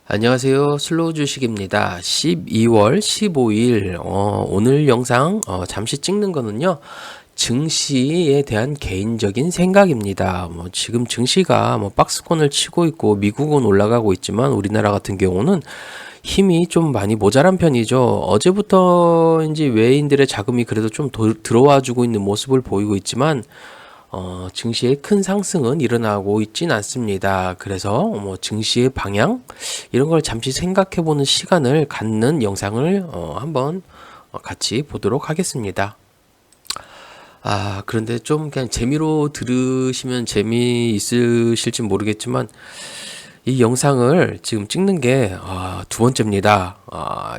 안녕하세요. 슬로우 주식입니다. 12월 15일, 오늘 영상, 잠시 찍는 거는요, 증시에 대한 개인적인 생각입니다. 지금 증시가 박스권을 치고 있고, 미국은 올라가고 있지만, 우리나라 같은 경우는 힘이 좀 많이 모자란 편이죠. 어제부터인지 외인들의 자금이 그래도 좀 들어와 주고 있는 모습을 보이고 있지만, 증시의 큰 상승은 일어나고 있진 않습니다. 그래서 증시의 방향 이런 걸 잠시 생각해 보는 시간을 갖는 영상을 한번 같이 보도록 하겠습니다. 그런데 좀 그냥 재미로 들으시면 재미있으실지 모르겠지만 이 영상을 지금 찍는 게 두 번째입니다.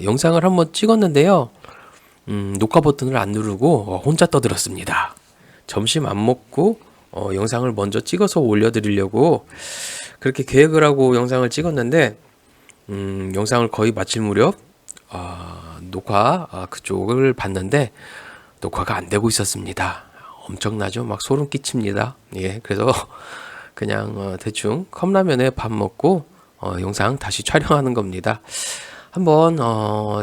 영상을 한번 찍었는데요. 녹화 버튼을 안 누르고 혼자 떠들었습니다. 점심 안 먹고 영상을 먼저 찍어서 올려드리려고 그렇게 계획을 하고 영상을 찍었는데 영상을 거의 마칠 무렵 녹화 그쪽을 봤는데 녹화가 안 되고 있었습니다. 엄청나죠? 막 소름 끼칩니다. 예, 그래서 그냥 대충 컵라면에 밥 먹고 영상 다시 촬영하는 겁니다. 한번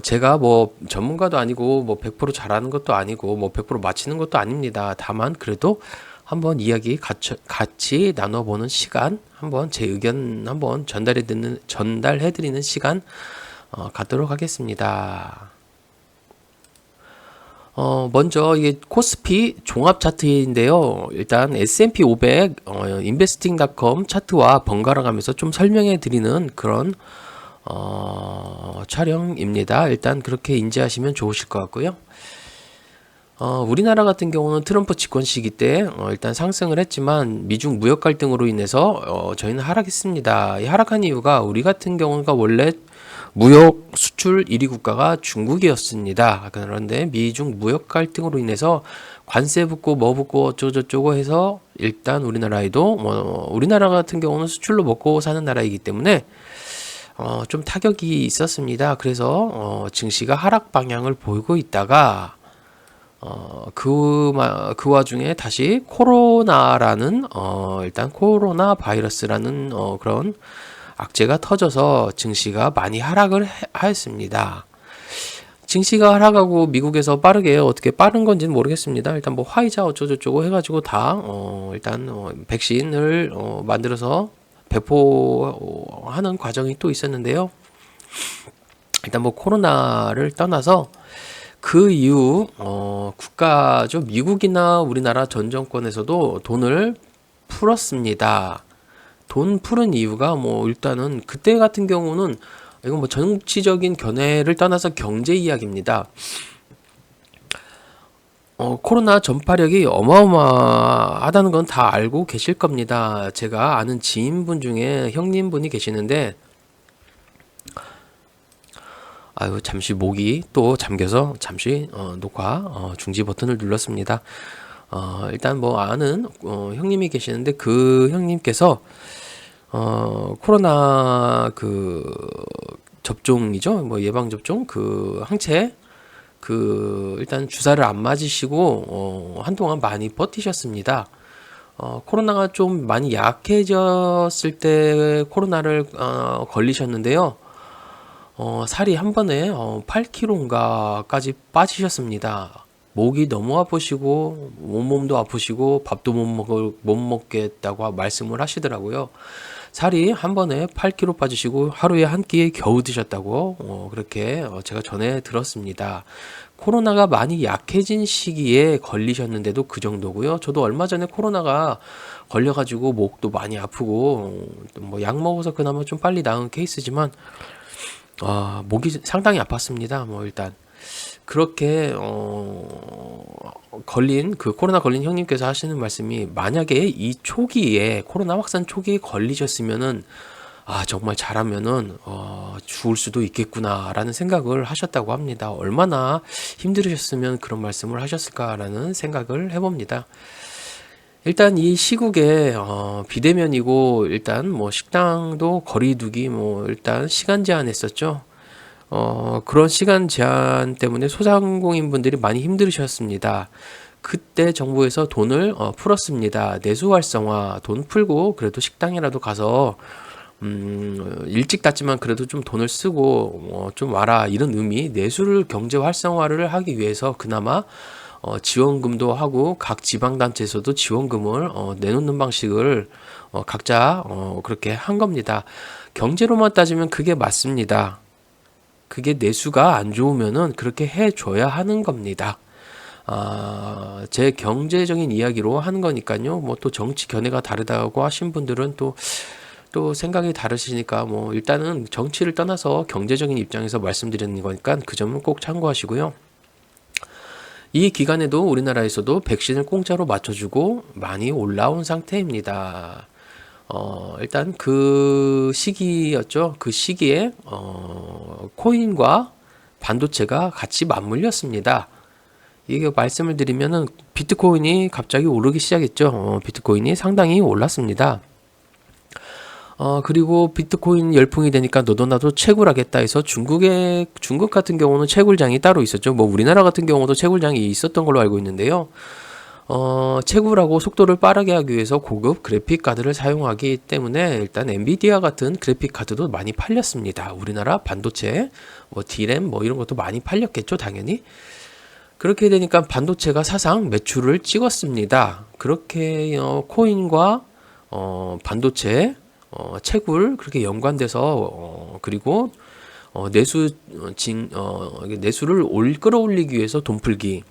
제가 뭐 전문가도 아니고 뭐 100% 잘하는 것도 아니고 뭐 100% 맞히는 것도 아닙니다. 다만 그래도 한번 이야기 같이 나눠보는 시간, 한번 제 의견 한번 전달해드리는 시간 갖도록 하겠습니다. 먼저 이게 코스피 종합 차트인데요. 일단 S&P 500 investing.com 차트와 번갈아 가면서 좀 설명해 드리는 그런 촬영입니다. 일단 그렇게 인지하시면 좋으실 것 같고요. 우리나라 같은 경우는 트럼프 집권 시기 때 일단 상승을 했지만 미중 무역 갈등으로 인해서 저희는 하락했습니다. 이 하락한 이유가 우리 같은 경우가 원래 무역 수출 1위 국가가 중국이었습니다. 그런데 미중 무역 갈등으로 인해서 관세 붙고 뭐 붙고 어쩌고저쩌고 해서 일단 우리나라에도 우리나라 같은 경우는 수출로 먹고 사는 나라이기 때문에 좀 타격이 있었습니다. 그래서 증시가 하락 방향을 보이고 있다가 그 와중에 다시 코로나라는 일단 코로나 바이러스라는 그런 악재가 터져서 증시가 많이 하락을 하였습니다. 증시가 하락하고 미국에서 빠르게 어떻게 빠른 건지는 모르겠습니다. 일단 뭐 화이자 어쩌고저쩌고 해가지고 다 일단 백신을 만들어서 배포하는 과정이 또 있었는데요. 일단 뭐 코로나를 떠나서 그 이후 국가죠. 미국이나 우리나라 전 정권에서도 돈을 풀었습니다. 돈 푸는 이유가 뭐 일단은 그때 같은 경우는 이건 뭐 정치적인 견해를 떠나서 경제 이야기입니다. 코로나 전파력이 어마어마하다는 건 다 알고 계실 겁니다. 제가 아는 지인분 중에 형님분이 계시는데 잠시 목이 또 잠겨서 잠시 녹화 중지 버튼을 눌렀습니다. 일단 뭐 아는 형님이 계시는데 그 형님께서 코로나 그 접종이죠. 뭐 예방 접종 그 항체 그 일단 주사를 안 맞으시고 한동안 많이 버티셨습니다. 코로나가 좀 많이 약해졌을 때 코로나를 걸리셨는데요. 살이 한 번에 8kg인가까지 빠지셨습니다. 목이 너무 아프시고 온몸도 아프시고 밥도 못 먹겠다고 말씀을 하시더라고요. 살이 한 번에 8kg 빠지시고 하루에 한 끼에 겨우 드셨다고 그렇게 제가 전해 들었습니다. 코로나가 많이 약해진 시기에 걸리셨는데도 그 정도고요. 저도 얼마 전에 코로나가 걸려가지고 목도 많이 아프고 뭐 약 먹어서 그나마 좀 빨리 나은 케이스지만 목이 상당히 아팠습니다. 뭐 일단 그렇게 코로나 걸린 형님께서 하시는 말씀이 만약에 이 초기에 코로나 확산 초기에 걸리셨으면은 정말 잘하면은 죽을 수도 있겠구나라는 생각을 하셨다고 합니다. 얼마나 힘들으셨으면 그런 말씀을 하셨을까라는 생각을 해봅니다. 일단 이 시국에 비대면이고 일단 뭐 식당도 거리두기 뭐 일단 시간 제한했었죠. 그런 시간 제한 때문에 소상공인 분들이 많이 힘들으셨습니다. 그때 정부에서 돈을 풀었습니다. 내수 활성화 돈 풀고 그래도 식당이라도 가서 일찍 닫지만 그래도 좀 돈을 쓰고 좀 와라 이런 의미, 내수를 경제 활성화를 하기 위해서 그나마 지원금도 하고 각 지방단체에서도 지원금을 내놓는 방식을 각자 그렇게 한 겁니다. 경제로만 따지면 그게 맞습니다. 그게 내수가 안 좋으면은 그렇게 해줘야 하는 겁니다. 제 경제적인 이야기로 하는 거니까요. 뭐 또 정치 견해가 다르다고 하신 분들은 또 생각이 다르시니까 뭐 일단은 정치를 떠나서 경제적인 입장에서 말씀드리는 거니까 그 점은 꼭 참고하시고요. 이 기간에도 우리나라에서도 백신을 공짜로 맞춰주고 많이 올라온 상태입니다. 일단 그 시기였죠. 그 시기에 코인과 반도체가 같이 맞물렸습니다. 이게 말씀을 드리면은 비트코인이 갑자기 오르기 시작했죠. 비트코인이 상당히 올랐습니다. 그리고 비트코인 열풍이 되니까 너도 나도 채굴하겠다 해서 중국 같은 경우는 채굴장이 따로 있었죠. 뭐 우리나라 같은 경우도 채굴장이 있었던 걸로 알고 있는데요. 채굴하고 속도를 빠르게 하기 위해서 고급 그래픽 카드를 사용하기 때문에 일단 엔비디아 같은 그래픽 카드도 많이 팔렸습니다. 우리나라 반도체, 뭐 D램 뭐 이런 것도 많이 팔렸겠죠, 당연히. 그렇게 되니까 반도체가 사상 매출을 찍었습니다. 그렇게 코인과 반도체, 채굴 그렇게 연관돼서 그리고 내수를 끌어올리기 위해서 돈 풀기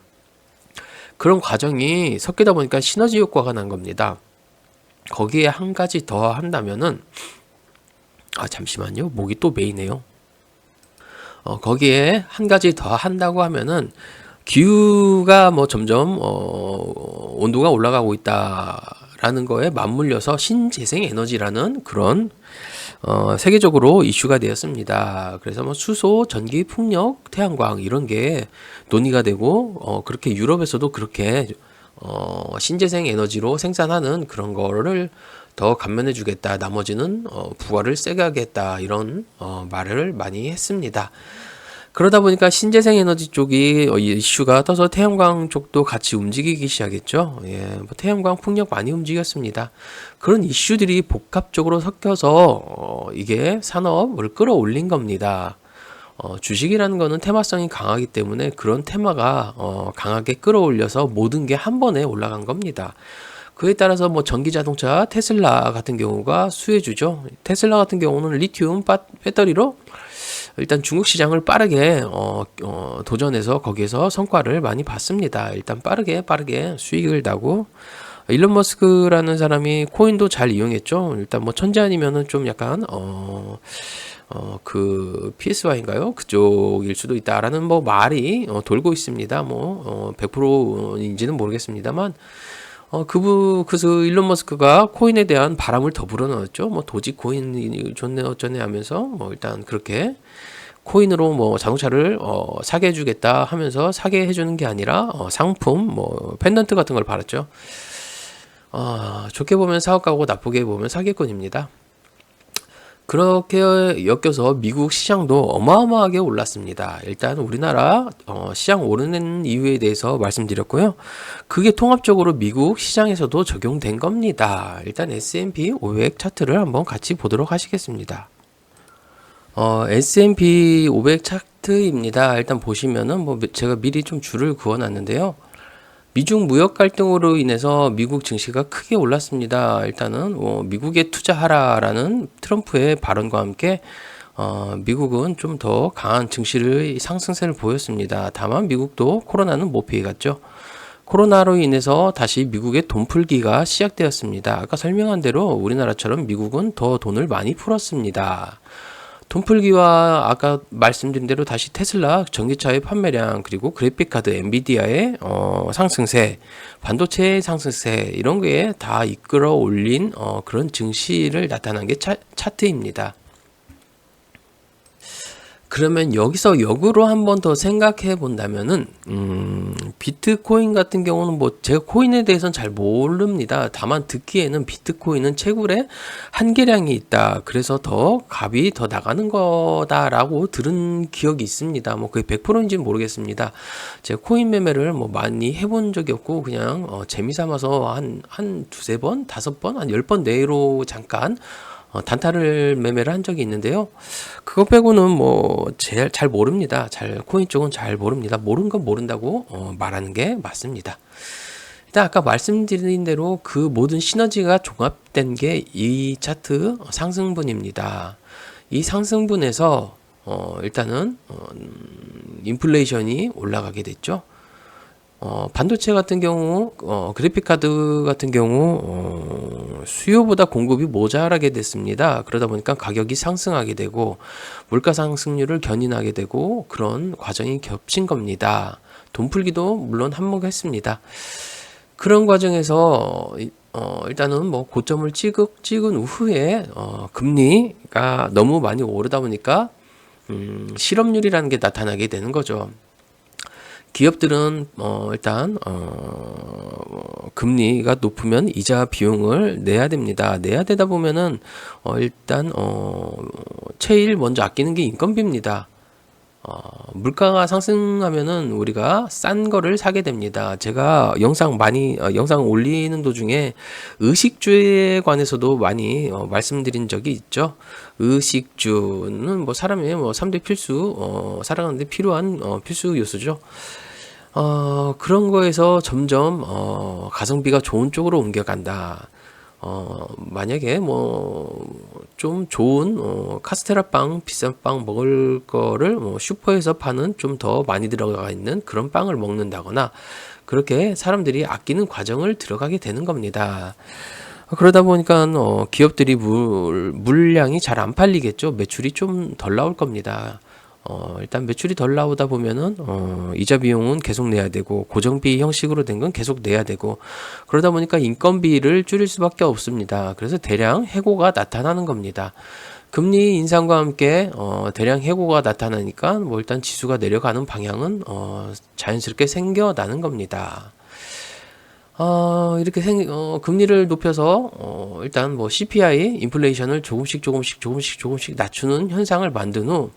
그런 과정이 섞이다 보니까 시너지 효과가 난 겁니다. 거기에 한 가지 더 한다면은 잠시만요. 목이 또 메이네요. 거기에 한 가지 더 한다고 하면은 기후가 뭐 점점 온도가 올라가고 있다라는 거에 맞물려서 신재생 에너지라는 그런 세계적으로 이슈가 되었습니다. 그래서 뭐 수소, 전기, 풍력, 태양광 이런 게 논의가 되고 그렇게 유럽에서도 그렇게 신재생 에너지로 생산하는 그런 거를 더 감면해 주겠다. 나머지는 부가를 세게 하겠다. 이런 말을 많이 했습니다. 그러다 보니까 신재생 에너지 쪽이 이슈가 떠서 태양광 쪽도 같이 움직이기 시작했죠. 예, 뭐 태양광, 풍력 많이 움직였습니다. 그런 이슈들이 복합적으로 섞여서 이게 산업을 끌어올린 겁니다. 주식이라는 거는 테마성이 강하기 때문에 그런 테마가 강하게 끌어올려서 모든 게 한 번에 올라간 겁니다. 그에 따라서 뭐 전기 자동차 테슬라 같은 경우가 수혜주죠. 테슬라 같은 경우는 리튬 배터리로 일단 중국 시장을 빠르게 도전해서 거기에서 성과를 많이 봤습니다. 일단 빠르게 수익을 나고 일론 머스크라는 사람이 코인도 잘 이용했죠. 일단 뭐 천재 아니면은 좀 약간 그 PSY인가요? 그쪽일 수도 있다라는 뭐 말이 돌고 있습니다. 뭐 100%인지는 모르겠습니다만 그래서 일론 머스크가 코인에 대한 바람을 더 불어넣었죠. 뭐 도지코인 좋네 어쩌네 하면서 뭐 일단 그렇게 코인으로 뭐 자동차를 사게 해주겠다 하면서 사게 해주는 게 아니라 상품 뭐 펜던트 같은 걸 팔았죠. 좋게 보면 사업가고 나쁘게 보면 사기꾼입니다. 그렇게 엮여서 미국 시장도 어마어마하게 올랐습니다. 일단 우리나라 시장 오르는 이유에 대해서 말씀드렸고요. 그게 통합적으로 미국 시장에서도 적용된 겁니다. 일단 S&P 500 차트를 한번 같이 보도록 하시겠습니다. S&P 500 차트입니다. 일단 보시면은 뭐 제가 미리 좀 줄을 그어놨는데요. 미중 무역 갈등으로 인해서 미국 증시가 크게 올랐습니다. 일단은 미국에 투자하라라는 트럼프의 발언과 함께 미국은 좀 더 강한 증시를 상승세를 보였습니다. 다만 미국도 코로나는 못 피해갔죠. 코로나로 인해서 다시 미국의 돈 풀기가 시작되었습니다. 아까 설명한 대로 우리나라처럼 미국은 더 돈을 많이 풀었습니다. 돈 풀기와 아까 말씀드린 대로 다시 테슬라 전기차의 판매량 그리고 그래픽카드 엔비디아의 상승세, 반도체의 상승세 이런 게 다 이끌어 올린 그런 증시를 나타난 게 차트입니다. 그러면 여기서 역으로 한 번 더 생각해 본다면은 비트코인 같은 경우는 뭐 제가 코인에 대해서는 잘 모릅니다. 다만 듣기에는 비트코인은 채굴에 한계량이 있다. 그래서 더 값이 더 나가는 거다라고 들은 기억이 있습니다. 뭐 그게 100%인지는 모르겠습니다. 제가 코인 매매를 뭐 많이 해본 적이 없고 그냥 재미 삼아서 한 두세 번, 다섯 번, 한 10번 내로 잠깐 단타를 매매를 한 적이 있는데요. 그거 빼고는 뭐 제일 잘 모릅니다. 코인 쪽은 잘 모릅니다. 모르는 건 모른다고 말하는 게 맞습니다. 일단 아까 말씀드린 대로 그 모든 시너지가 종합된 게 이 차트 상승분입니다. 이 상승분에서 일단은 인플레이션이 올라가게 됐죠. 반도체 같은 경우, 그래픽카드 같은 경우, 수요보다 공급이 모자라게 됐습니다. 그러다 보니까 가격이 상승하게 되고, 물가 상승률을 견인하게 되고, 그런 과정이 겹친 겁니다. 돈 풀기도 물론 한몫했습니다. 그런 과정에서, 일단은 뭐 고점을 찍은 후에, 금리가 너무 많이 오르다 보니까, 실업률이라는 게 나타나게 되는 거죠. 기업들은 일단 금리가 높으면 이자 비용을 내야 됩니다. 내야 되다 보면은 일단 제일 먼저 아끼는 게 인건비입니다. 물가가 상승하면은 우리가 싼 거를 사게 됩니다. 제가 영상 올리는 도중에 의식주에 관해서도 많이 말씀드린 적이 있죠. 의식주는 뭐 사람의 뭐 3대 필수, 살아가는데 필요한 필수 요소죠. 그런 거에서 점점 가성비가 좋은 쪽으로 옮겨간다. 만약에 뭐 좀 좋은 카스테라 빵, 비싼 빵 먹을 거를 뭐 슈퍼에서 파는 좀 더 많이 들어가 있는 그런 빵을 먹는다거나 그렇게 사람들이 아끼는 과정을 들어가게 되는 겁니다. 그러다 보니까 기업들이 물량이 잘 안 팔리겠죠. 매출이 좀 덜 나올 겁니다. 일단 매출이 덜 나오다 보면은 이자 비용은 계속 내야 되고 고정비 형식으로 된 건 계속 내야 되고 그러다 보니까 인건비를 줄일 수밖에 없습니다. 그래서 대량 해고가 나타나는 겁니다. 금리 인상과 함께 대량 해고가 나타나니까 뭐 일단 지수가 내려가는 방향은 자연스럽게 생겨나는 겁니다. 이렇게 금리를 높여서 일단 뭐 CPI 인플레이션을 조금씩 낮추는 현상을 만든 후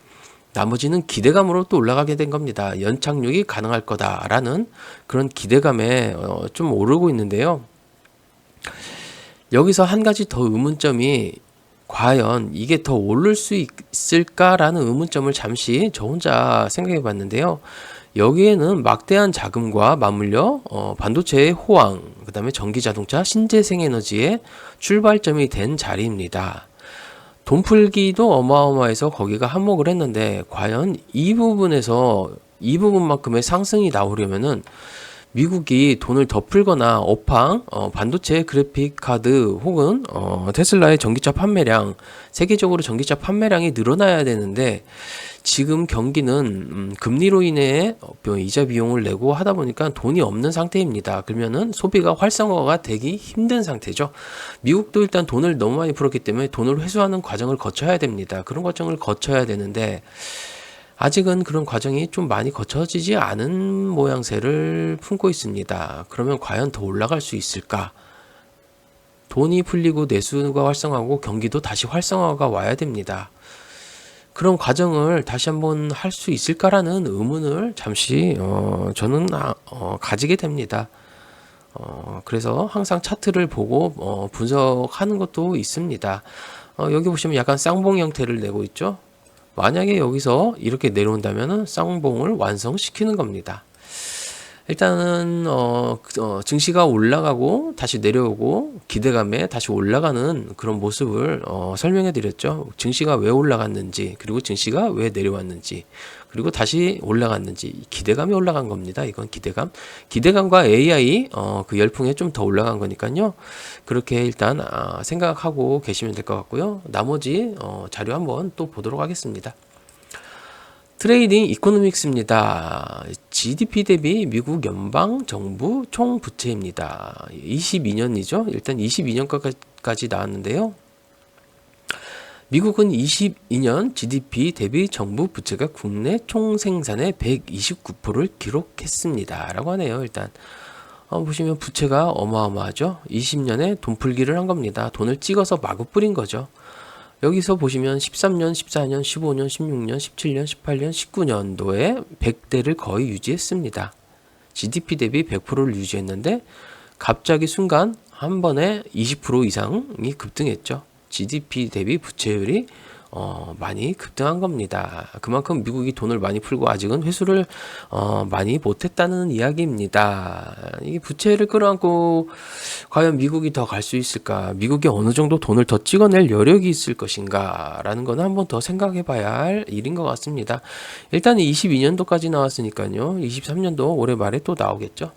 나머지는 기대감으로 또 올라가게 된 겁니다. 연착륙이 가능할 거다라는 그런 기대감에 좀 오르고 있는데요. 여기서 한 가지 더 의문점이 과연 이게 더 오를 수 있을까라는 의문점을 잠시 저 혼자 생각해 봤는데요. 여기에는 막대한 자금과 맞물려 반도체의 호황, 그 다음에 전기자동차, 신재생에너지의 출발점이 된 자리입니다. 돈 풀기도 어마어마해서 거기가 한몫을 했는데 과연 이 부분만큼의 상승이 나오려면은 미국이 돈을 더 풀거나 반도체 그래픽 카드 혹은 테슬라의 전기차 판매량, 세계적으로 전기차 판매량이 늘어나야 되는데 지금 경기는 금리로 인해 이자 비용을 내고 하다 보니까 돈이 없는 상태입니다. 그러면은 소비가 활성화가 되기 힘든 상태죠. 미국도 일단 돈을 너무 많이 풀었기 때문에 돈을 회수하는 과정을 거쳐야 됩니다. 그런 과정을 거쳐야 되는데 아직은 그런 과정이 좀 많이 거쳐지지 않은 모양새를 품고 있습니다. 그러면 과연 더 올라갈 수 있을까? 돈이 풀리고 내수가 활성화하고 경기도 다시 활성화가 와야 됩니다. 그런 과정을 다시 한번 할 수 있을까라는 의문을 잠시 저는 가지게 됩니다. 그래서 항상 차트를 보고 분석하는 것도 있습니다. 여기 보시면 약간 쌍봉 형태를 내고 있죠. 만약에 여기서 이렇게 내려온다면 쌍봉을 완성시키는 겁니다. 일단은 증시가 올라가고 다시 내려오고 기대감에 다시 올라가는 그런 모습을 설명해 드렸죠. 증시가 왜 올라갔는지 그리고 증시가 왜 내려왔는지 그리고 다시 올라갔는지 기대감이 올라간 겁니다. 이건 기대감과 AI 그 열풍에 좀 더 올라간 거니까요. 그렇게 일단 생각하고 계시면 될 것 같고요. 나머지 자료 한번 또 보도록 하겠습니다. 트레이딩 이코노믹스입니다. GDP 대비 미국 연방 정부 총 부채입니다. 22년이죠. 일단 22년까지 나왔는데요. 미국은 22년 GDP 대비 정부 부채가 국내 총 생산의 129%를 기록했습니다. 라고 하네요. 일단 보시면 부채가 어마어마하죠. 20년에 돈 풀기를 한 겁니다. 돈을 찍어서 마구 뿌린 거죠. 여기서 보시면 13년, 14년, 15년, 16년, 17년, 18년, 19년도에 100대를 거의 유지했습니다. GDP 대비 100%를 유지했는데 갑자기 순간 한 번에 20% 이상이 급등했죠. GDP 대비 부채율이 많이 급등한 겁니다. 그만큼 미국이 돈을 많이 풀고 아직은 회수를 많이 못했다는 이야기입니다. 이 부채를 끌어안고 과연 미국이 더 갈 수 있을까? 미국이 어느 정도 돈을 더 찍어낼 여력이 있을 것인가? 라는 건 한번 더 생각해 봐야 할 일인 것 같습니다. 일단 22년도까지 나왔으니까요. 23년도 올해 말에 또 나오겠죠.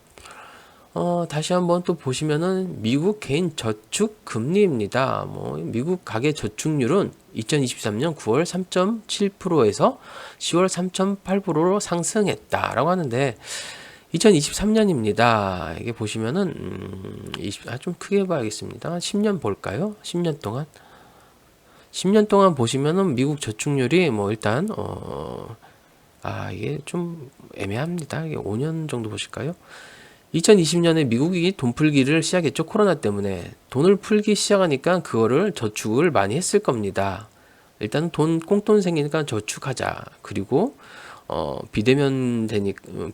다시 한번 또 보시면은 미국 개인 저축 금리입니다. 미국 가계 저축률은 2023년 9월 3.7%에서 10월 3.8%로 상승했다라고 하는데 2023년입니다. 이게 보시면은 좀 크게 봐야겠습니다. 10년 볼까요? 10년 동안 10년 동안 보시면은 미국 저축률이 일단 이게 좀 애매합니다. 이게 5년 정도 보실까요? 2020년에 미국이 돈 풀기를 시작했죠. 코로나 때문에. 돈을 풀기 시작하니까 그거를 저축을 많이 했을 겁니다. 일단 꽁돈 생기니까 저축하자. 그리고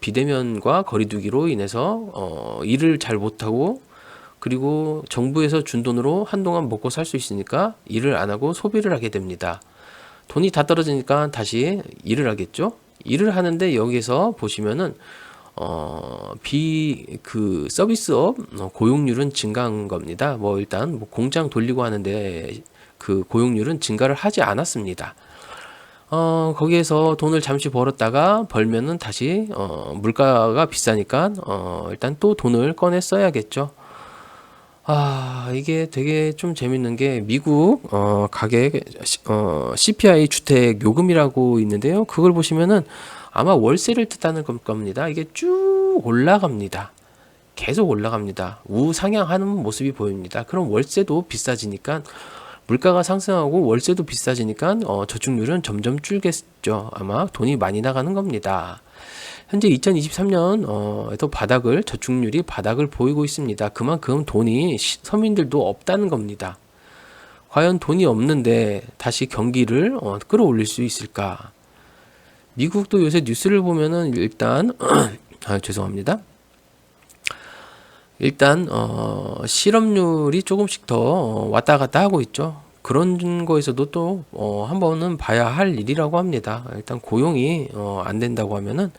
비대면과 거리두기로 인해서 일을 잘 못하고 그리고 정부에서 준 돈으로 한동안 먹고 살 수 있으니까 일을 안 하고 소비를 하게 됩니다. 돈이 다 떨어지니까 다시 일을 하겠죠. 일을 하는데 여기서 보시면은 서비스업 고용률은 증가한 겁니다. 일단 공장 돌리고 하는데 그 고용률은 증가를 하지 않았습니다. 거기에서 돈을 잠시 벌면은 다시 물가가 비싸니까 일단 또 돈을 꺼내 써야겠죠. 이게 되게 좀 재밌는 게 미국 가계 CPI 주택 요금이라고 있는데요. 그걸 보시면은 아마 월세를 뜻하는 겁니다. 이게 쭉 올라갑니다. 계속 올라갑니다. 우상향하는 모습이 보입니다. 그럼 월세도 비싸지니까 물가가 상승하고 월세도 비싸지니까 저축률은 점점 줄겠죠. 아마 돈이 많이 나가는 겁니다. 현재 2023년에도 저축률이 바닥을 보이고 있습니다. 그만큼 돈이 서민들도 없다는 겁니다. 과연 돈이 없는데 다시 경기를 끌어올릴 수 있을까? 미국도 요새 뉴스를 보면은 일단 죄송합니다. 일단 실업률이 조금씩 더 왔다 갔다 하고 있죠. 그런 거에서도 또 한 번은 봐야 할 일이라고 합니다. 일단 고용이 안 된다고 하면은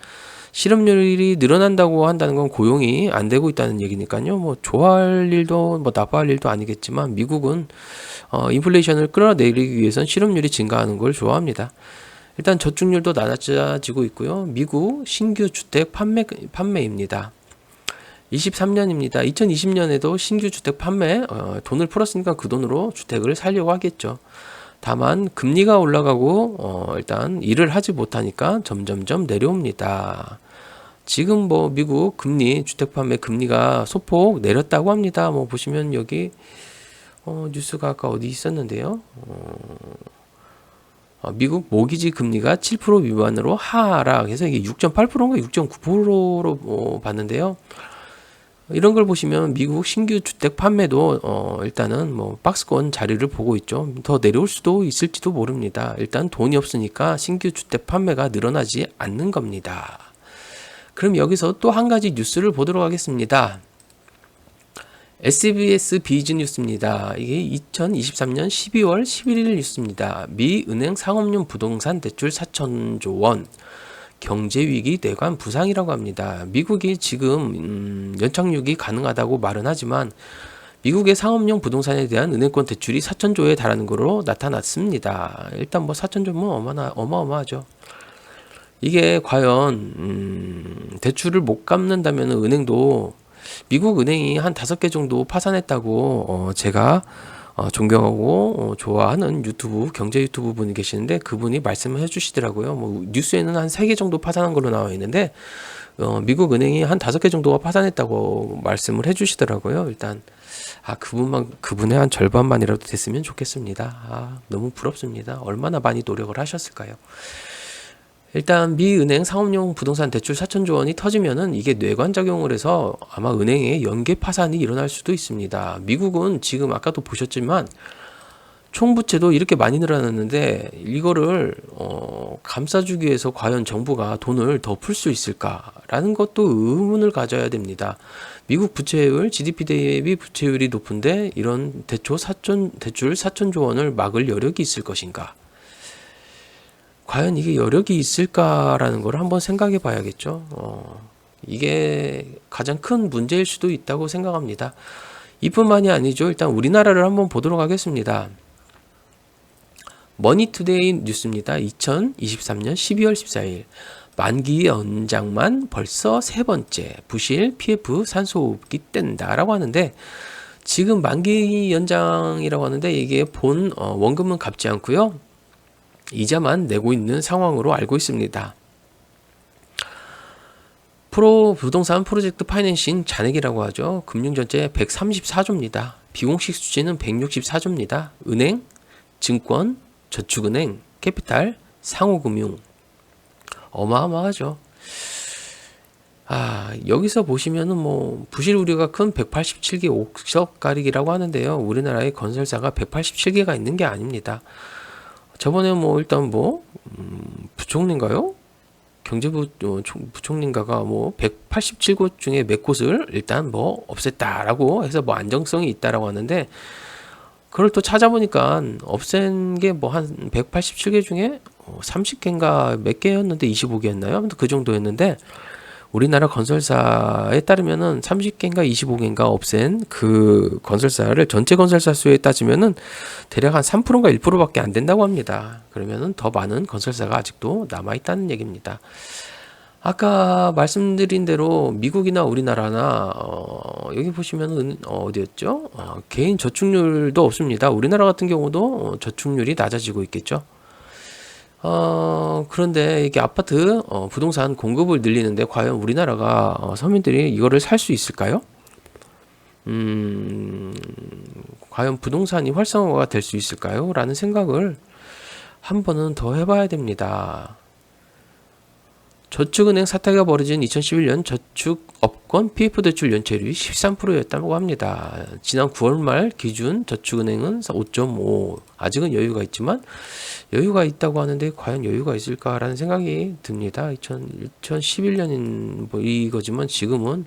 실업률이 늘어난다고 한다는 건 고용이 안 되고 있다는 얘기니까요. 좋아할 일도 나빠할 일도 아니겠지만 미국은 인플레이션을 끌어내리기 위해선 실업률이 증가하는 걸 좋아합니다. 일단 저축률도 낮아지고 있고요. 미국 신규 주택 판매입니다. 23년입니다. 2020년에도 신규 주택 판매 돈을 풀었으니까 그 돈으로 주택을 살려고 하겠죠. 다만 금리가 올라가고 일단 일을 하지 못하니까 점점점 내려옵니다. 지금 미국 주택 판매 금리가 소폭 내렸다고 합니다. 보시면 여기 뉴스가 아까 어디 있었는데요. 미국 모기지 금리가 7% 미만으로 하락해서 이게 6.8%인가 6.9%로 봤는데요. 이런 걸 보시면 미국 신규 주택 판매도 일단은 박스권 자리를 보고 있죠. 더 내려올 수도 있을지도 모릅니다. 일단 돈이 없으니까 신규 주택 판매가 늘어나지 않는 겁니다. 그럼 여기서 또 한 가지 뉴스를 보도록 하겠습니다. SBS 비즈뉴스입니다. 이게 2023년 12월 11일 뉴스입니다. 미 은행 상업용 부동산 대출 4천조 원. 경제위기 뇌관 부상이라고 합니다. 미국이 지금 연착륙이 가능하다고 말은 하지만 미국의 상업용 부동산에 대한 은행권 대출이 4천조에 달하는 것으로 나타났습니다. 일단 4천조면 어마어마하죠. 이게 과연 대출을 못 갚는다면 은행도 미국 은행이 한 5개 정도 파산했다고 제가 존경하고 좋아하는 경제 유튜브 분이 계시는데 그분이 말씀을 해주시더라고요. 뉴스에는 한 3개 정도 파산한 걸로 나와 있는데 미국 은행이 한 5개 정도가 파산했다고 말씀을 해주시더라고요. 일단 그분의 한 절반만이라도 됐으면 좋겠습니다. 너무 부럽습니다. 얼마나 많이 노력을 하셨을까요? 일단 미 은행 상업용 부동산 대출 4천조 원이 터지면은 이게 뇌관작용을 해서 아마 은행의 연계 파산이 일어날 수도 있습니다. 미국은 지금 아까도 보셨지만 총부채도 이렇게 많이 늘어났는데 이거를 감싸주기 위해서 과연 정부가 돈을 더 풀 수 있을까라는 것도 의문을 가져야 됩니다. 미국 부채율, GDP 대비 부채율이 높은데 이런 대출 4천조 원을 막을 여력이 있을 것인가? 과연 이게 여력이 있을까라는 걸 한번 생각해 봐야겠죠. 이게 가장 큰 문제일 수도 있다고 생각합니다. 이뿐만이 아니죠. 일단 우리나라를 한번 보도록 하겠습니다. 머니투데이 뉴스입니다. 2023년 12월 14일 만기 연장만 벌써 세 번째 부실 PF 산소호흡기 뗀다라고 하는데, 지금 만기 연장이라고 하는데 이게 본 원금은 갚지 않고요, 이자만 내고 있는 상황으로 알고 있습니다. 부동산 프로젝트 파이낸싱 잔액이라고 하죠. 금융전체 134조입니다. 비공식 수치는 164조입니다. 은행, 증권, 저축은행, 캐피탈, 상호금융 어마어마하죠. 여기서 보시면은 부실 우려가 큰 187개 옥석 가리기라고 하는데요. 우리나라의 건설사가 187개가 있는 게 아닙니다. 저번에 일단 부총리인가요? 경제부 부총리인가가 187곳 중에 몇 곳을 일단 없앴다라고 해서 안정성이 있다라고 하는데, 그걸 또 찾아보니까 없앤 게 한 187개 중에 30개인가 몇 개였는데 25개였나요? 아무튼 그 정도였는데, 우리나라 건설사에 따르면은 30개인가 25개인가 없앤 그 건설사를 전체 건설사 수에 따지면은 대략 한 3%인가 1%밖에 안 된다고 합니다. 그러면은 더 많은 건설사가 아직도 남아 있다는 얘기입니다. 아까 말씀드린 대로 미국이나 우리나라나 여기 보시면은 어디였죠? 개인 저축률도 없습니다. 우리나라 같은 경우도 저축률이 낮아지고 있겠죠. 그런데 이게 아파트 부동산 공급을 늘리는데 과연 우리나라가 서민들이 이거를 살 수 있을까요? 과연 부동산이 활성화가 될 수 있을까요? 라는 생각을 한 번은 더 해봐야 됩니다. 저축은행 사태가 벌어진 2011년 저축업권 PF대출 연체율이 13%였다고 합니다. 지난 9월 말 기준 저축은행은 5.5, 아직은 여유가 있지만 여유가 있다고 하는데 과연 여유가 있을까라는 생각이 듭니다. 2011년인 이거지만 지금은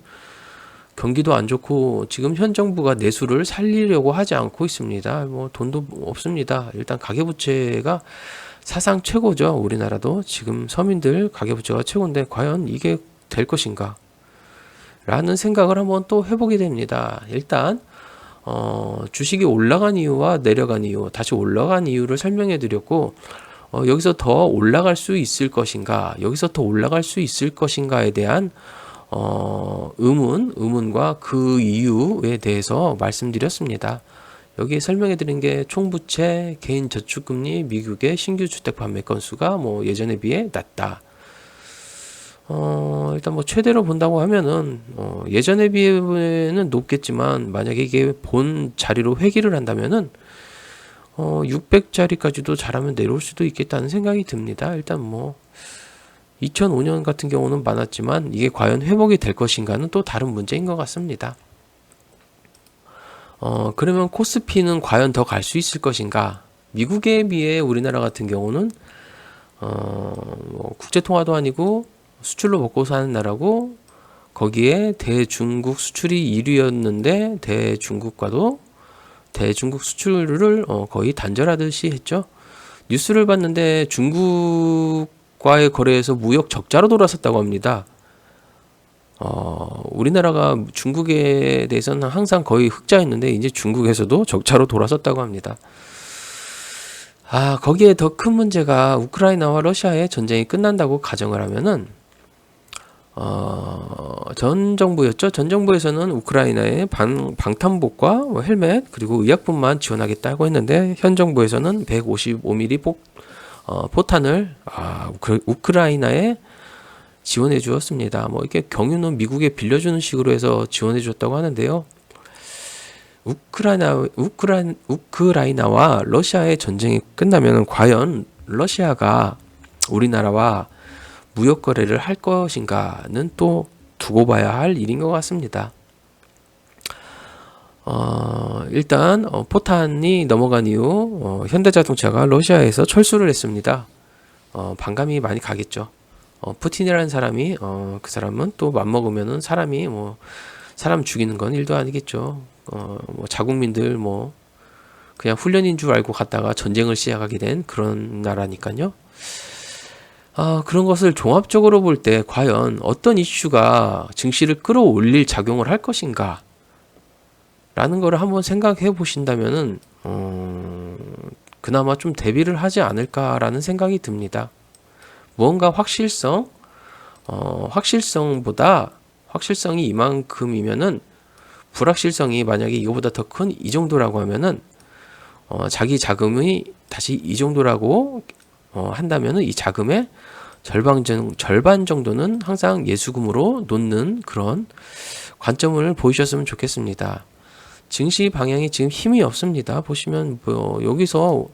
경기도 안 좋고 지금 현 정부가 내수를 살리려고 하지 않고 있습니다. 돈도 없습니다. 일단 가계부채가 사상 최고죠. 우리나라도 지금 서민들 가계부채가 최고인데 과연 이게 될 것인가? 라는 생각을 한번 또 해보게 됩니다. 일단 주식이 올라간 이유와 내려간 이유, 다시 올라간 이유를 설명해 드렸고, 여기서 더 올라갈 수 있을 것인가, 여기서 더 올라갈 수 있을 것인가에 대한 의문과 그 이유에 대해서 말씀드렸습니다. 여기 설명해 드린 게 총부채, 개인 저축금리, 미국의 신규 주택 판매 건수가 예전에 비해 낮다. 일단 최대로 본다고 하면은 예전에 비해는 높겠지만 만약에 이게 본 자리로 회귀를 한다면은 600자리까지도 잘하면 내려올 수도 있겠다는 생각이 듭니다. 일단 2005년 같은 경우는 많았지만 이게 과연 회복이 될 것인가는 또 다른 문제인 것 같습니다. 그러면 코스피는 과연 더 갈 수 있을 것인가? 미국에 비해 우리나라 같은 경우는 국제통화도 아니고 수출로 먹고 사는 나라고, 거기에 대중국 수출이 1위였는데 대중국 수출을 거의 단절하듯이 했죠. 뉴스를 봤는데 중국과의 거래에서 무역 적자로 돌아섰다고 합니다. 우리나라가 중국에 대해서는 항상 거의 흑자였는데 이제 중국에서도 적자로 돌아섰다고 합니다. 거기에 더 큰 문제가 우크라이나와 러시아의 전쟁이 끝난다고 가정을 하면은 전 정부였죠. 전 정부에서는 우크라이나에 방탄복과 헬멧 그리고 의약품만 지원하겠다고 했는데, 현 정부에서는 155mm 포탄을 우크라이나에 지원해 주었습니다. 이렇게 경유는 미국에 빌려주는 식으로 해서 지원해 줬다고 하는데요. 우크라이나와 러시아의 전쟁이 끝나면 과연 러시아가 우리나라와 무역 거래를 할 것인가는 또 두고 봐야 할 일인 것 같습니다. 일단 포탄이 넘어간 이후 현대자동차가 러시아에서 철수를 했습니다. 반감이 많이 가겠죠. 푸틴이라는 사람이 그 사람은 또 맘먹으면은 사람이 뭐 사람 죽이는 건 일도 아니겠죠. 뭐 자국민들 뭐 그냥 훈련인 줄 알고 갔다가 전쟁을 시작하게 된 그런 나라니까요. 그런 것을 종합적으로 볼 때 과연 어떤 이슈가 증시를 끌어올릴 작용을 할 것인가 라는 거를 한번 생각해 보신다면은 그나마 좀 대비를 하지 않을까라는 생각이 듭니다. 무언가 확실성보다 확실성이 이만큼이면은 불확실성이 만약에 이거보다 더 큰 이 정도라고 하면은 자기 자금이 다시 이 정도라고 한다면은 이 자금의 절반 정도는 항상 예수금으로 놓는 그런 관점을 보이셨으면 좋겠습니다. 증시 방향이 지금 힘이 없습니다. 보시면 뭐 여기서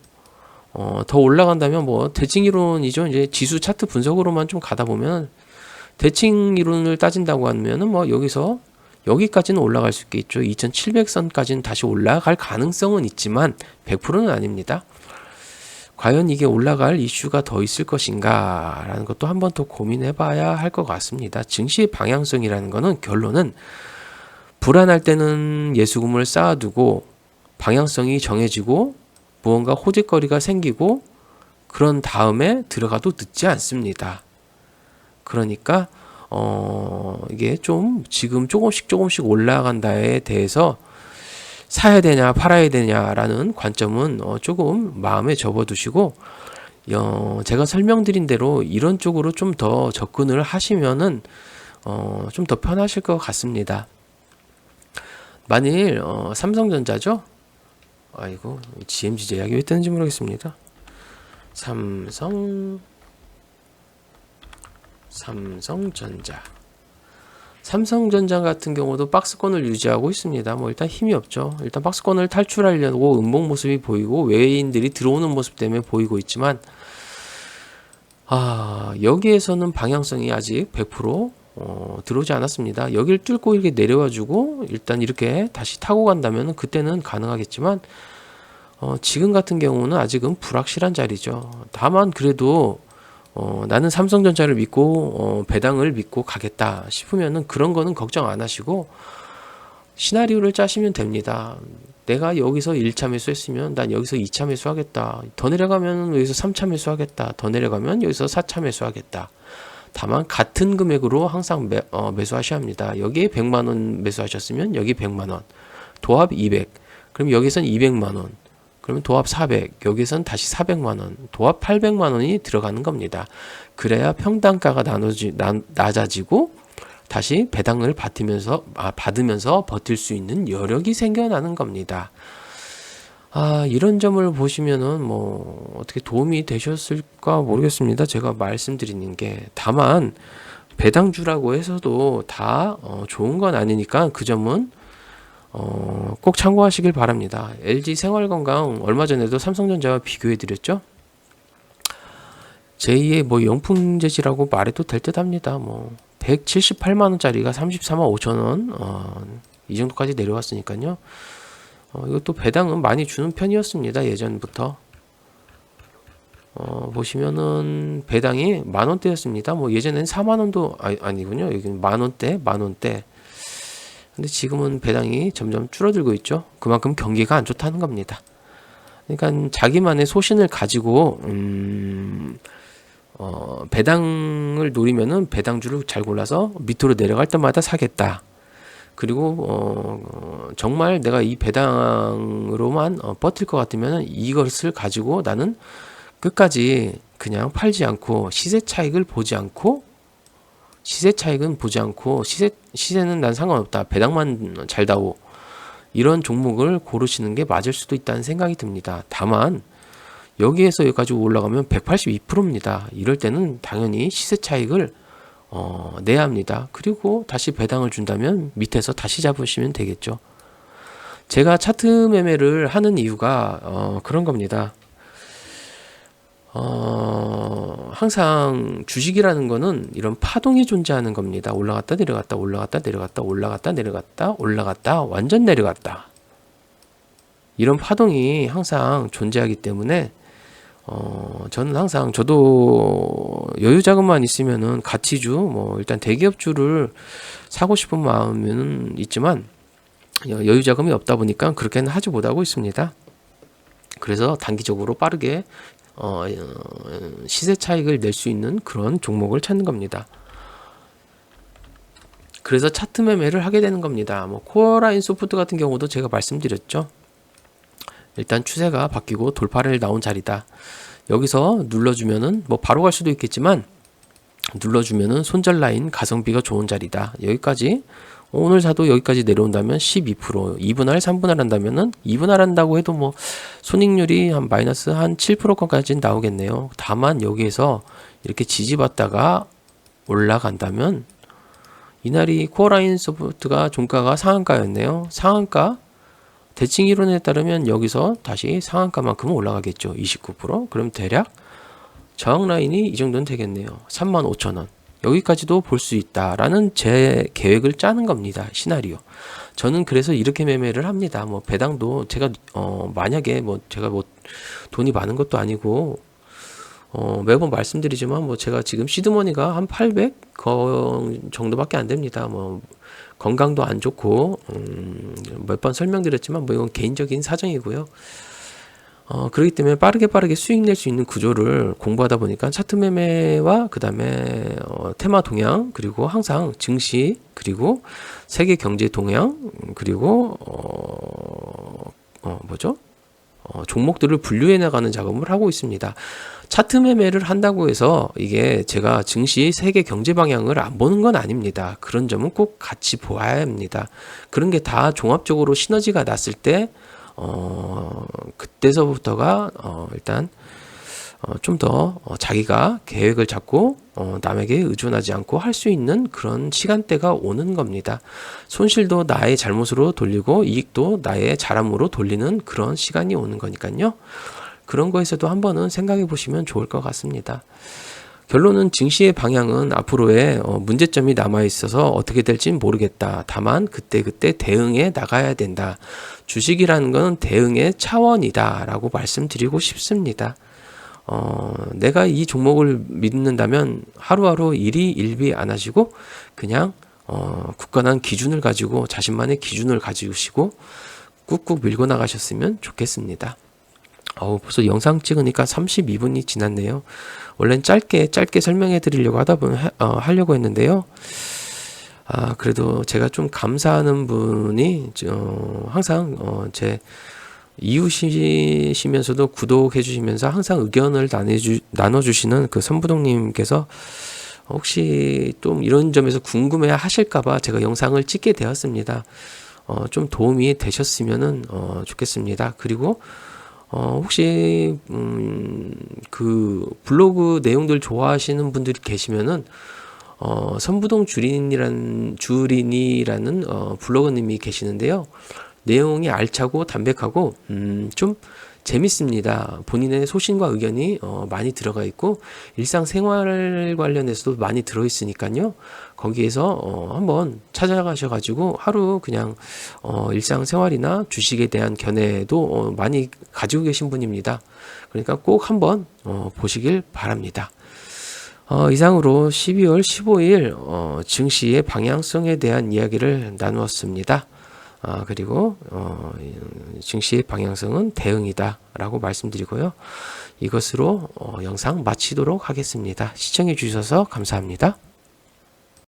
더 올라간다면 뭐 대칭 이론이죠. 이제 지수 차트 분석으로만 좀 가다 보면 대칭 이론을 따진다고 하면은 뭐 여기서 여기까지는 올라갈 수 있겠죠. 2700선까지는 다시 올라갈 가능성은 있지만 100%는 아닙니다. 과연 이게 올라갈 이슈가 더 있을 것인가 라는 것도 한번 더 고민해 봐야 할 것 같습니다. 증시의 방향성이라는 거는 결론은 불안할 때는 예수금을 쌓아두고 방향성이 정해지고 무언가 호재거리가 생기고 그런 다음에 들어가도 늦지 않습니다. 그러니까 이게 좀 지금 조금씩 올라간다에 대해서 사야 되냐 팔아야 되냐라는 관점은 조금 마음에 접어두시고 제가 설명드린 대로 이런 쪽으로 좀 더 접근을 하시면은 좀 더 편하실 것 같습니다. 만일 삼성전자죠? 아이고 GMG 제약이 왜 뜨는지 모르겠습니다. 삼성전자 같은 경우도 박스권을 유지하고 있습니다. 뭐 일단 힘이 없죠. 일단 박스권을 탈출하려고 음봉 모습이 보이고 외인들이 들어오는 모습 때문에 보이고 있지만 여기에서는 방향성이 아직 100% 들어오지 않았습니다. 여기를 뚫고 이렇게 내려와주고 일단 이렇게 다시 타고 간다면 그때는 가능하겠지만 지금 같은 경우는 아직은 불확실한 자리죠. 다만 그래도 나는 삼성전자를 믿고 배당을 믿고 가겠다 싶으면은 그런 거는 걱정 안 하시고 시나리오를 짜시면 됩니다. 내가 여기서 1차 매수했으면 난 여기서 2차 매수하겠다. 더 내려가면 여기서 3차 매수하겠다. 더 내려가면 여기서 4차 매수하겠다. 다만 같은 금액으로 항상 매수하셔야 합니다. 여기에 100만 원 매수하셨으면 여기 100만 원. 도합 200. 그럼 여기선 200만 원. 그러면 도합 400. 여기선 다시 400만 원. 도합 800만 원이 들어가는 겁니다. 그래야 평단가가 낮아지고 다시 배당을 받으면서 버틸 수 있는 여력이 생겨나는 겁니다. 이런 점을 보시면은 뭐 어떻게 도움이 되셨을까 모르겠습니다. 제가 말씀드리는 게 다만 배당주라고 해서도 다 좋은 건 아니니까 그 점은 꼭 참고하시길 바랍니다. LG 생활건강 얼마 전에도 삼성전자와 비교해 드렸죠. 제2의 뭐 영풍재질이라고 말해도 될 듯 합니다. 뭐 178만 원짜리가 34만 5천 원, 이 정도까지 내려왔으니까요. 이것도 배당은 많이 주는 편이었습니다. 예전부터. 보시면은 배당이 만원대였습니다. 뭐 예전엔 4만원도 아니군요. 여기는 만원대. 근데 지금은 배당이 점점 줄어들고 있죠. 그만큼 경기가 안 좋다는 겁니다. 그러니까 자기만의 소신을 가지고 배당을 노리면은 배당주를 잘 골라서 밑으로 내려갈 때마다 사겠다. 그리고 정말 내가 이 배당으로만 버틸 것 같으면 이것을 가지고 나는 끝까지 그냥 팔지 않고 시세 차익은 보지 않고 시세는 난 상관없다. 배당만 잘 다오. 이런 종목을 고르시는 게 맞을 수도 있다는 생각이 듭니다. 다만 여기에서 여기까지 올라가면 182%입니다. 이럴 때는 당연히 시세 차익을 내야 합니다. 그리고 다시 배당을 준다면 밑에서 다시 잡으시면 되겠죠. 제가 차트 매매를 하는 이유가 그런 겁니다. 항상 주식이라는 거는 이런 파동이 존재하는 겁니다. 올라갔다 내려갔다 올라갔다 내려갔다 올라갔다 내려갔다 올라갔다 완전 내려갔다. 이런 파동이 항상 존재하기 때문에 저는 항상 저도 여유 자금만 있으면은 가치주, 뭐 일단 대기업주를 사고 싶은 마음은 있지만 여유 자금이 없다 보니까 그렇게는 하지 못하고 있습니다. 그래서 단기적으로 빠르게 시세 차익을 낼 수 있는 그런 종목을 찾는 겁니다. 그래서 차트 매매를 하게 되는 겁니다. 뭐 코어라인 소프트 같은 경우도 제가 말씀드렸죠. 일단 추세가 바뀌고 돌파를 나온 자리다. 여기서 눌러주면은 뭐 바로 갈 수도 있겠지만 눌러주면은 손절 라인 가성비가 좋은 자리다. 여기까지 오늘 사도 여기까지 내려온다면 12%, 2분할, 3분할 한다면은 2분할 한다고 해도 뭐 손익률이 한 마이너스 한 7%까지 나오겠네요. 다만 여기에서 이렇게 지지받다가 올라간다면 이날이 코어라인 소프트가 종가가 상한가였네요. 상한가 대칭 이론에 따르면 여기서 다시 상한가만큼은 올라가겠죠. 29%. 그럼 대략 저항 라인이 이 정도는 되겠네요. 35,000원. 여기까지도 볼 수 있다라는 제 계획을 짜는 겁니다. 시나리오. 저는 그래서 이렇게 매매를 합니다. 뭐 배당도 제가 만약에 뭐 제가 뭐 돈이 많은 것도 아니고 매번 말씀드리지만 뭐 제가 지금 시드머니가 한 800 정도밖에 안 됩니다. 뭐 건강도 안 좋고 몇 번 설명드렸지만 뭐 이건 개인적인 사정이고요. 그렇기 때문에 빠르게 수익 낼 수 있는 구조를 공부하다 보니까 차트 매매와 그 다음에 테마 동향, 그리고 항상 증시, 그리고 세계 경제 동향, 그리고 종목들을 분류해 나가는 작업을 하고 있습니다. 차트 매매를 한다고 해서 이게 제가 증시 세계 경제 방향을 안 보는 건 아닙니다. 그런 점은 꼭 같이 보아야 합니다. 그런 게 다 종합적으로 시너지가 났을 때 그때서부터가 일단 좀 더 자기가 계획을 잡고 남에게 의존하지 않고 할 수 있는 그런 시간대가 오는 겁니다. 손실도 나의 잘못으로 돌리고 이익도 나의 잘함으로 돌리는 그런 시간이 오는 거니까요. 그런 거에서도 한번은 생각해 보시면 좋을 것 같습니다. 결론은 증시의 방향은 앞으로의 문제점이 남아있어서 어떻게 될지는 모르겠다. 다만 그때그때 대응해 나가야 된다. 주식이라는 것은 대응의 차원이다 라고 말씀드리고 싶습니다. 내가 이 종목을 믿는다면 하루하루 일비 안 하시고 그냥 굳건한 기준을 가지고 자신만의 기준을 가지시고 꾹꾹 밀고 나가셨으면 좋겠습니다. 벌써 영상 찍으니까 32분이 지났네요. 원래는 짧게 설명해 드리려고 하려고 했는데요. 그래도 제가 좀 감사하는 분이 항상 제 이웃이시면서도 구독해 주시면서 항상 의견을 나눠주시는 그 선부동님께서 혹시 좀 이런 점에서 궁금해 하실까봐 제가 영상을 찍게 되었습니다. 좀 도움이 되셨으면 좋겠습니다. 그리고 혹시 그 블로그 내용들 좋아하시는 분들이 계시면은 선부동 주린이라는 블로거님이 계시는데요. 내용이 알차고 담백하고 좀 재밌습니다. 본인의 소신과 의견이 많이 들어가 있고 일상생활 관련해서도 많이 들어있으니까요. 거기에서 한번 찾아가셔가지고 하루 그냥 일상생활이나 주식에 대한 견해도 많이 가지고 계신 분입니다. 그러니까 꼭 한번 보시길 바랍니다. 이상으로 12월 15일 증시의 방향성에 대한 이야기를 나누었습니다. 그리고 증시의 방향성은 대응이다 라고 말씀드리고요. 이것으로 영상 마치도록 하겠습니다. 시청해 주셔서 감사합니다.